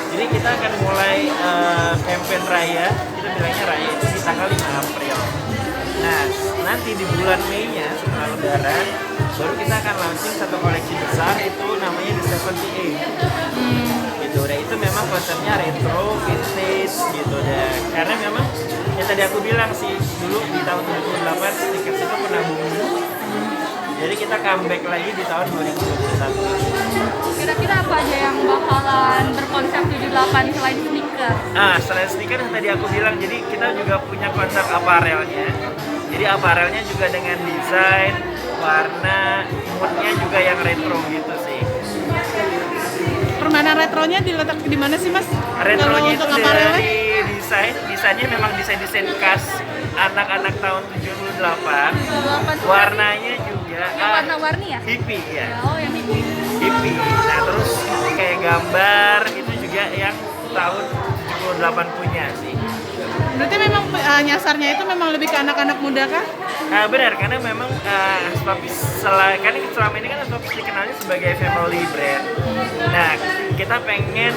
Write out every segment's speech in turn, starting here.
Jadi kita akan mulai campaign raya, kita bilangnya raya itu di tanggal 5 April. Nah, nanti di bulan Mei-nya setelah Lebaran, baru kita akan launching satu koleksi besar, itu namanya The 78. Gitu, dan itu memang konsepnya retro, vintage gitu deh. Karena memang yang tadi aku bilang sih, dulu di tahun 2008 sneakers itu pernah booming. Jadi kita comeback lagi di tahun 2021. Kira-kira apa aja yang bakalan berkonsep 78 selain sneaker? Selain sneaker yang tadi aku bilang, jadi kita juga punya konsep aparelnya. Jadi aparelnya juga dengan desain, warna, moodnya juga yang retro gitu sih. Permainan retronya diletak di mana sih, Mas? Retronya itu untuk aparelnya? dari desainnya memang desain khas anak-anak tahun 78. Warnanya juga Yang warna-warni ya? hippie ya. Oh, yang hippie. Hippie. Nah, terus kayak gambar itu juga yang tahun 78 punya sih. Berarti memang nyasarnya itu memang lebih ke anak-anak muda kah? Benar, karena memang Hush karena selama ini kan Hush dikenalnya sebagai family brand. Nah, kita pengen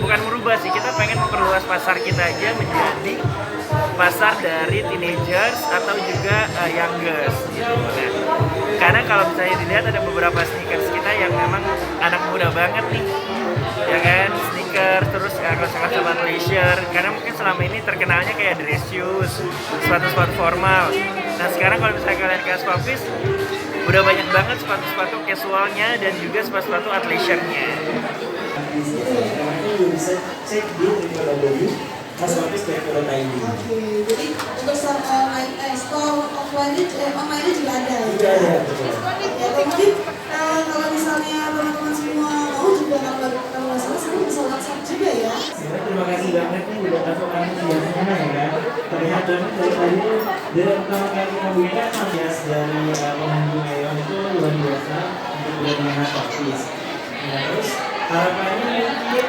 bukan merubah sih, kita pengen memperluas pasar kita aja menjadi pasar dari teenagers atau juga youngers gitu. Nah, karena kalau misalnya dilihat ada beberapa sneakers kita yang memang anak muda banget nih, ya kan, sneakers, terus kaos-kaos leisure, karena mungkin selama ini terkenalnya kayak dress shoes, sepatu-sepatu formal. Nah, sekarang kalau misalnya kalian ke Hush, udah banyak banget sepatu-sepatu casualnya dan juga sepatu-sepatu athleisure-nya. Bisa cek di www.hushoffice.co.id. Oke, jadi untuk store online-nya juga ada. Juga ada, betul. Ya, mungkin kalau misalnya teman-teman semua mau juga kalau nggak salah sekarang bisa WhatsApp juga ya. Sebenarnya terima kasih banget nih udah kasih kami semuanya ya kan. Terlihat banget dari tadi dari pertama kali kita buka antusias dari pengunjung Aeon itu luar biasa untuk dengan Hush. Nah, terus harapannya mungkin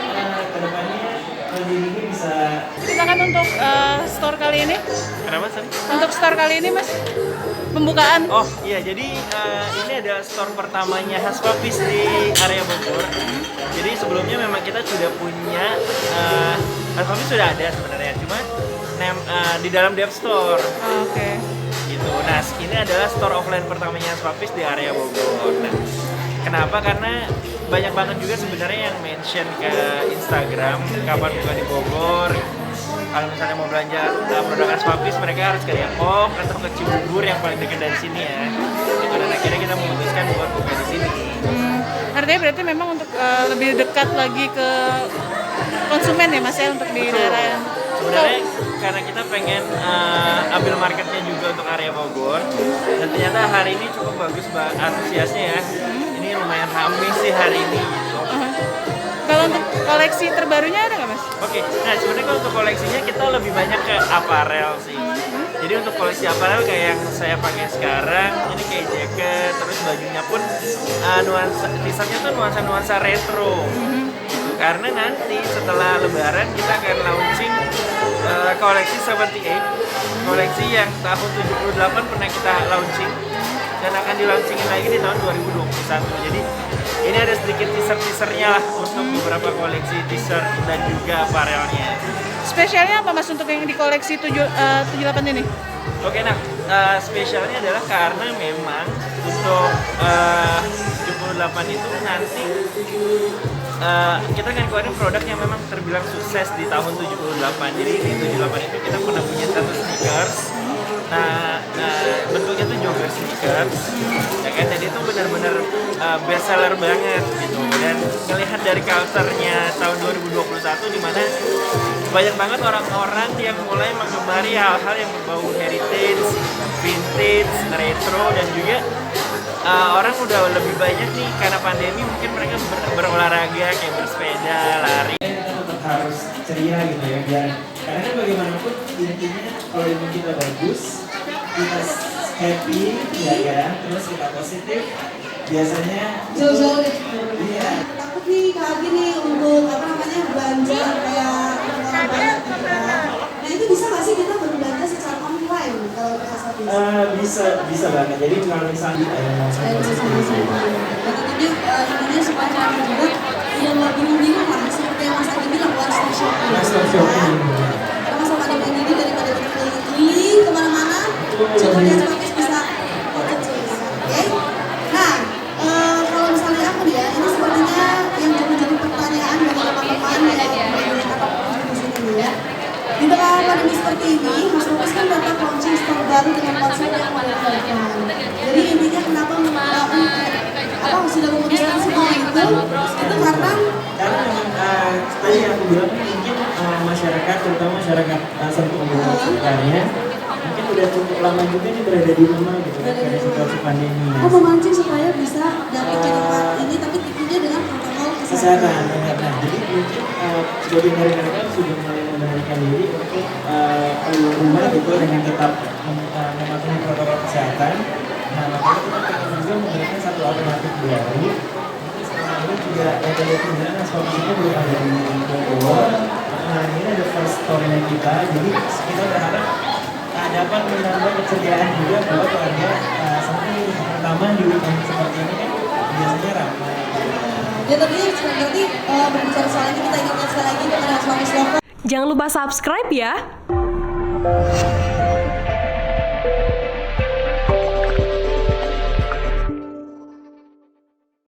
kedepannya ini bisa. Silakan untuk store kali ini. Kenapa sih? Untuk store kali ini, Mas, pembukaan. Oh iya, jadi ini adalah store pertamanya Hush di area Bogor. Jadi sebelumnya memang kita sudah punya Hush sudah ada sebenarnya, cuma di dalam Dev Store. Oke. Gitu. Nah, ini adalah store offline pertamanya Hush di area Bogor. Nah, kenapa? Karena banyak banget juga sebenarnya yang mention ke Instagram kapan buka di Bogor. Kalau misalnya mau belanja produk Hush, mereka harus ke Depok atau ke Cibubur yang paling dekat dari sini ya. Gitu, dan akhirnya kita memutuskan buat buka di sini. Artinya berarti memang untuk lebih dekat lagi ke konsumen ya, Mas, ya, untuk di daerah yang Sebenarnya karena kita pengen ambil marketnya juga untuk area Bogor, dan ternyata hari ini cukup bagus antusiasnya ya. Ini lumayan ramai sih hari ini gitu. Kalau untuk koleksi terbarunya ada nggak, Mas? Oke, nah sebenarnya kalau untuk koleksinya kita lebih banyak ke aparel sih. Jadi untuk koleksi aparel kayak yang saya pakai sekarang, ini kayak jaket, terus bajunya pun nuansa t-shirtnya tuh nuansa retro. Gitu. Karena nanti setelah Lebaran kita akan launching koleksi 78, koleksi yang tahun 78 pernah kita launching dan akan di-launchingin lagi di tahun 2021. Jadi ini ada sedikit teaser-teasernya lah untuk beberapa koleksi t-shirt dan juga aparelnya. Spesialnya apa, Mas, untuk yang di koleksi 78 ini? Oke, nah spesialnya adalah karena memang untuk 78 itu nanti kita akan keluarin produk yang memang terbilang sukses di tahun 78. Jadi di 78 itu kita pernah punya satu sneakers. Nah, bentuknya tuh jogger sneakers, ya kan? Jadi itu benar-benar best seller banget gitu. Dan melihat dari culture-nya tahun 2021 di mana banyak banget orang-orang yang mulai menggemari hal-hal yang berbau heritage, vintage, retro, dan juga orang udah lebih banyak nih karena pandemi mungkin mereka berolahraga kayak bersepeda, lari. Tetap harus ceria gitu ya, biar karena kan bagaimanapun intinya kalau ilmu kita bagus, kita happy ya kan, terus kita positif, biasanya Jauh-jauh deh. iya. Takut nih lagi nih untuk belanja kayak orang banyak gitu kan. Nah itu bisa nggak sih kita berbelanja secara online kalau kita Bisa banget. Jadi kalau misalnya ini semacam juga yang luar shopping. Karena sama ada main ini daripada kita keliling kemana-mana, coba di Aspapis bisa purchase, oke? Nah, kalau misalnya aku nih ya, ini sepertinya yang jadi pertanyaan bagi teman-teman yang menggunakan apapun di sini ya. Di tengah pandemi seperti ini, Aspapis kan dapat launching store baru dengan konsep yang menyenangkan. Jadi intinya kenapa sudah memutuskan semua itu karena memang tadi yang aku bilang mungkin masyarakat, terutama masyarakat Sentul sekitarnya mungkin udah cukup lama juga nih berada di rumah gitu kan karena situasi pandemi. Aku memancing supaya bisa dapat ke tempat ini tapi tentunya dengan protokol kesehatan. Nah, jadi mungkin sebagian dari mereka sudah mulai memberanikan diri untuk keluar rumah gitu dengan tetap mematuhi protokol kesehatan. Nah, makanya kita pengen juga memberikan satu alternatif baru. Ini juga ada yang Aspapis itu belum ada di Bogor. Nah, ini ada first store-nya kita, jadi kita berharap dapat menambah keceriaan juga buat warga Sentul, terutama di weekend seperti ini kan biasanya ramai. Ya tentunya berarti berbicara soal ini kita ingatkan sekali lagi kepada Aspapis Lover. Jangan lupa subscribe ya.